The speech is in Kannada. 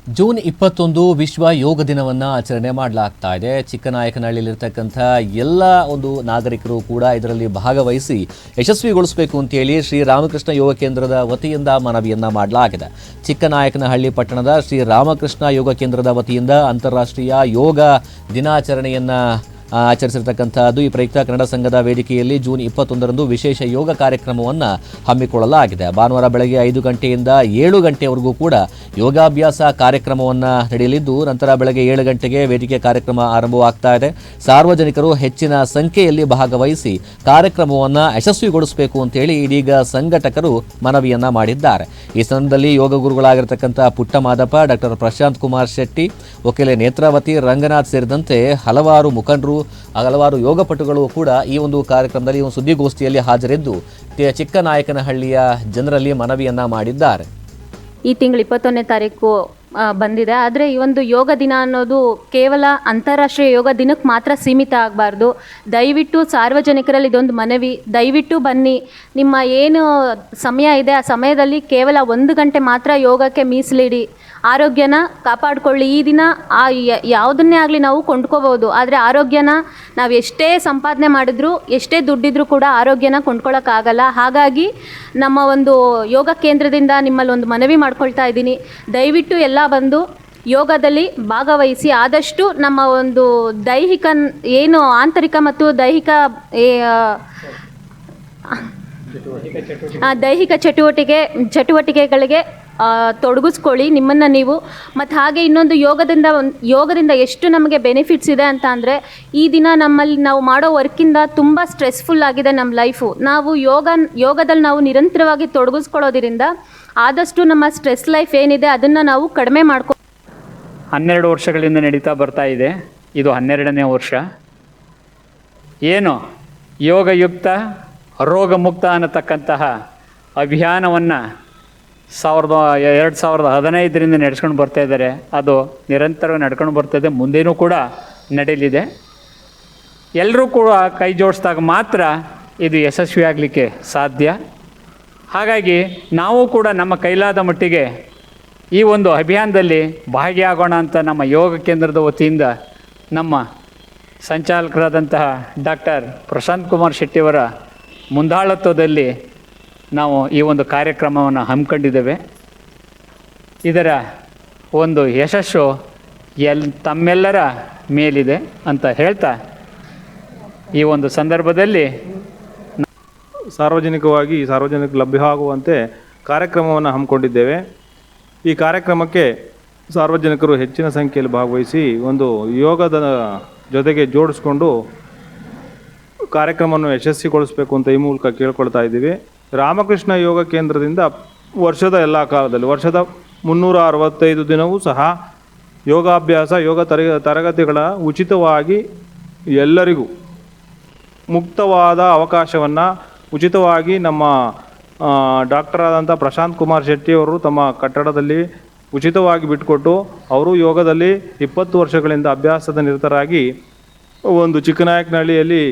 ಜೂನ್ 21 ವಿಶ್ವ ಯೋಗ ದಿನವನ್ನು ಆಚರಣೆ ಮಾಡಲಾಗ್ತಾ ಇದೆ. ಚಿಕ್ಕನಾಯಕನಹಳ್ಳಿಯಲ್ಲಿರ್ತಕ್ಕಂಥ ಎಲ್ಲ ಒಂದು ನಾಗರಿಕರು ಕೂಡ ಇದರಲ್ಲಿ ಭಾಗವಹಿಸಿ ಯಶಸ್ವಿಗೊಳಿಸಬೇಕು ಅಂತೇಳಿ ಶ್ರೀ ರಾಮಕೃಷ್ಣ ಯೋಗ ಕೇಂದ್ರದ ವತಿಯಿಂದ ಮನವಿಯನ್ನು ಮಾಡಲಾಗಿದೆ. ಚಿಕ್ಕನಾಯಕನಹಳ್ಳಿ ಪಟ್ಟಣದ ಶ್ರೀ ರಾಮಕೃಷ್ಣ ಯೋಗ ಕೇಂದ್ರದ ವತಿಯಿಂದ ಅಂತಾರಾಷ್ಟ್ರೀಯ ಯೋಗ ದಿನಾಚರಣೆಯನ್ನು ಆಚರಿಸಿರ್ತಕ್ಕಂಥದ್ದು. ಈ ಪ್ರಯುಕ್ತ ಕನ್ನಡ ಸಂಘದ ವೇದಿಕೆಯಲ್ಲಿ ಜೂನ್ 21ರಂದು ವಿಶೇಷ ಯೋಗ ಕಾರ್ಯಕ್ರಮವನ್ನು ಹಮ್ಮಿಕೊಳ್ಳಲಾಗಿದೆ. ಭಾನುವಾರ ಬೆಳಗ್ಗೆ 5 ಗಂಟೆಯಿಂದ 7 ಗಂಟೆವರೆಗೂ ಕೂಡ ಯೋಗಾಭ್ಯಾಸ ಕಾರ್ಯಕ್ರಮವನ್ನು ನಡೆಯಲಿದ್ದು, ನಂತರ ಬೆಳಗ್ಗೆ 7 ಗಂಟೆಗೆ ವೇದಿಕೆ ಕಾರ್ಯಕ್ರಮ ಆರಂಭವಾಗ್ತಾ ಇದೆ. ಸಾರ್ವಜನಿಕರು ಹೆಚ್ಚಿನ ಸಂಖ್ಯೆಯಲ್ಲಿ ಭಾಗವಹಿಸಿ ಕಾರ್ಯಕ್ರಮವನ್ನು ಯಶಸ್ವಿಗೊಳಿಸಬೇಕು ಅಂತೇಳಿ ಇದೀಗ ಸಂಘಟಕರು ಮನವಿಯನ್ನು ಮಾಡಿದ್ದಾರೆ. ಈ ಸಂದರ್ಭದಲ್ಲಿ ಯೋಗ ಗುರುಗಳಾಗಿರ್ತಕ್ಕಂಥ ಪುಟ್ಟ ಮಾದಪ್ಪ, ಡಾಕ್ಟರ್ ಪ್ರಶಾಂತ್ ಕುಮಾರ್ ಶೆಟ್ಟಿ, ವಕೀಲೆ ನೇತ್ರಾವತಿ, ರಂಗನಾಥ್ ಸೇರಿದಂತೆ ಹಲವಾರು ಮುಖಂಡರು, ಹಲವಾರು ಯೋಗಪಟುಗಳು ಕೂಡ ಈ ಒಂದು ಕಾರ್ಯಕ್ರಮದಲ್ಲಿ ಒಂದು ಸುದ್ದಿಗೋಷ್ಠಿಯಲ್ಲಿ ಹಾಜರಿದ್ದು ಚಿಕ್ಕನಾಯಕನಹಳ್ಳಿಯ ಜನರಲ್ಲಿ ಮನವಿಯನ್ನ ಮಾಡಿದ್ದಾರೆ. ಈ ತಿಂಗಳು 21ನೇ ತಾರೀಕು ಬಂದಿದೆ. ಆದರೆ ಈ ಒಂದು ಯೋಗ ದಿನ ಅನ್ನೋದು ಕೇವಲ ಅಂತಾರಾಷ್ಟ್ರೀಯ ಯೋಗ ದಿನಕ್ಕೆ ಮಾತ್ರ ಸೀಮಿತ ಆಗಬಾರ್ದು. ದಯವಿಟ್ಟು ಸಾರ್ವಜನಿಕರಲ್ಲಿ ಇದೊಂದು ಮನವಿ, ದಯವಿಟ್ಟು ಬನ್ನಿ. ನಿಮ್ಮ ಏನು ಸಮಯ ಇದೆ ಆ ಸಮಯದಲ್ಲಿ ಕೇವಲ 1 ಗಂಟೆ ಮಾತ್ರ ಯೋಗಕ್ಕೆ ಮೀಸಲಿಡಿ. ಆರೋಗ್ಯನ ಕಾಪಾಡಿಕೊಳ್ಳಿ. ಈ ದಿನ ಯಾವುದನ್ನೇ ಆಗಲಿ ನಾವು ಕೊಂಡ್ಕೋಬೋದು, ಆದರೆ ಆರೋಗ್ಯನ ನಾವು ಎಷ್ಟೇ ಸಂಪಾದನೆ ಮಾಡಿದ್ರು, ಎಷ್ಟೇ ದುಡ್ಡಿದ್ರೂ ಕೂಡ ಆರೋಗ್ಯನ ಕೊಂಡ್ಕೊಳ್ಳೋಕ್ಕಾಗಲ್ಲ. ಹಾಗಾಗಿ ನಮ್ಮ ಒಂದು ಯೋಗ ಕೇಂದ್ರದಿಂದ ನಿಮ್ಮಲ್ಲಿ ಒಂದು ಮನವಿ ಮಾಡ್ಕೊಳ್ತಾ ಇದ್ದೀನಿ. ದಯವಿಟ್ಟು ಎಲ್ಲ ಬಂದು ಯೋಗದಲ್ಲಿ ಭಾಗವಹಿಸಿ. ಆದಷ್ಟು ನಮ್ಮ ಒಂದು ದೈಹಿಕ ಏನು ಆಂತರಿಕ ಮತ್ತು ದೈಹಿಕ ಚಟುವಟಿಕೆಗಳಿಗೆ ತೊಡಗಿಸ್ಕೊಳ್ಳಿ ನಿಮ್ಮನ್ನು ನೀವು. ಮತ್ತು ಹಾಗೆ ಇನ್ನೊಂದು ಯೋಗದಿಂದ ಎಷ್ಟು ನಮಗೆ ಬೆನಿಫಿಟ್ಸ್ ಇದೆ ಅಂತ ಅಂದರೆ, ಈ ದಿನ ನಮ್ಮಲ್ಲಿ ನಾವು ಮಾಡೋ ವರ್ಕಿಂದ ತುಂಬ ಸ್ಟ್ರೆಸ್ಫುಲ್ ಆಗಿದೆ ನಮ್ಮ ಲೈಫು. ನಾವು ಯೋಗದಲ್ಲಿ ನಾವು ನಿರಂತರವಾಗಿ ತೊಡಗಿಸ್ಕೊಳ್ಳೋದ್ರಿಂದ ಆದಷ್ಟು ನಮ್ಮ ಸ್ಟ್ರೆಸ್ ಲೈಫ್ ಏನಿದೆ ಅದನ್ನು ನಾವು ಕಡಿಮೆ 12 ವರ್ಷಗಳಿಂದ ನಡೀತಾ ಬರ್ತಾ ಇದೆ. ಇದು 12ನೇ ವರ್ಷ. ಏನು ಯೋಗಯುಕ್ತ ರೋಗಮುಕ್ತ ಅನ್ನತಕ್ಕಂತಹ ಅಭಿಯಾನವನ್ನು 2015ರಿಂದ ನಡೆಸ್ಕೊಂಡು ಬರ್ತಾ ಇದ್ದಾರೆ. ಅದು ನಿರಂತರವಾಗಿ ನಡ್ಕೊಂಡು ಬರ್ತಾಯಿದೆ, ಮುಂದೇನೂ ಕೂಡ ನಡೆಯಲಿದೆ. ಎಲ್ಲರೂ ಕೂಡ ಕೈ ಜೋಡಿಸಿದಾಗ ಮಾತ್ರ ಇದು ಯಶಸ್ವಿಯಾಗಲಿಕ್ಕೆ ಸಾಧ್ಯ. ಹಾಗಾಗಿ ನಾವು ಕೂಡ ನಮ್ಮ ಕೈಲಾದ ಮಟ್ಟಿಗೆ ಈ ಒಂದು ಅಭಿಯಾನದಲ್ಲಿ ಭಾಗಿಯಾಗೋಣ ಅಂತ ನಮ್ಮ ಯೋಗ ಕೇಂದ್ರದ ವತಿಯಿಂದ ನಮ್ಮ ಸಂಚಾಲಕರಾದಂತಹ ಡಾಕ್ಟರ್ ಪ್ರಶಾಂತ್ ಕುಮಾರ್ ಶೆಟ್ಟಿಯವರ ಮುಂದಾಳತ್ವದಲ್ಲಿ ನಾವು ಈ ಒಂದು ಕಾರ್ಯಕ್ರಮವನ್ನು ಹಮ್ಮಿಕೊಂಡಿದ್ದೇವೆ. ಇದರ ಒಂದು ಯಶಸ್ಸು ತಮ್ಮೆಲ್ಲರ ಮೇಲಿದೆ ಅಂತ ಹೇಳ್ತಾ, ಈ ಒಂದು ಸಂದರ್ಭದಲ್ಲಿ ಸಾರ್ವಜನಿಕರಿಗೆ ಲಭ್ಯವಾಗುವಂತೆ ಕಾರ್ಯಕ್ರಮವನ್ನು ಹಮ್ಮಿಕೊಂಡಿದ್ದೇವೆ. ಈ ಕಾರ್ಯಕ್ರಮಕ್ಕೆ ಸಾರ್ವಜನಿಕರು ಹೆಚ್ಚಿನ ಸಂಖ್ಯೆಯಲ್ಲಿ ಭಾಗವಹಿಸಿ ಒಂದು ಯೋಗದ ಜೊತೆಗೆ ಜೋಡಿಸ್ಕೊಂಡು ಕಾರ್ಯಕ್ರಮವನ್ನು ಯಶಸ್ವಿಗೊಳಿಸಬೇಕು ಅಂತ ಈ ಮೂಲಕ ಕೇಳ್ಕೊಳ್ತಾ ಇದ್ದೀವಿ. ರಾಮಕೃಷ್ಣ ಯೋಗ ಕೇಂದ್ರದಿಂದ ವರ್ಷದ ಎಲ್ಲ ಕಾಲದಲ್ಲಿ, ವರ್ಷದ 365 ದಿನವೂ ಸಹ ಯೋಗಾಭ್ಯಾಸ, ತರಗತಿಗಳ ಉಚಿತವಾಗಿ ಎಲ್ಲರಿಗೂ ಮುಕ್ತವಾದ ಅವಕಾಶವನ್ನು ಉಚಿತವಾಗಿ ನಮ್ಮ ಡಾಕ್ಟರಾದಂಥ ಪ್ರಶಾಂತ್ ಕುಮಾರ್ ಶೆಟ್ಟಿಯವರು ತಮ್ಮ ಕಟ್ಟಡದಲ್ಲಿ ಉಚಿತವಾಗಿ ಬಿಟ್ಟುಕೊಟ್ಟು, ಅವರು ಯೋಗದಲ್ಲಿ 20 ವರ್ಷಗಳಿಂದ ಅಭ್ಯಾಸದ ನಿರತರಾಗಿ ಒಂದು ಚಿಕ್ಕನಾಯಕನಹಳ್ಳಿಯಲ್ಲಿ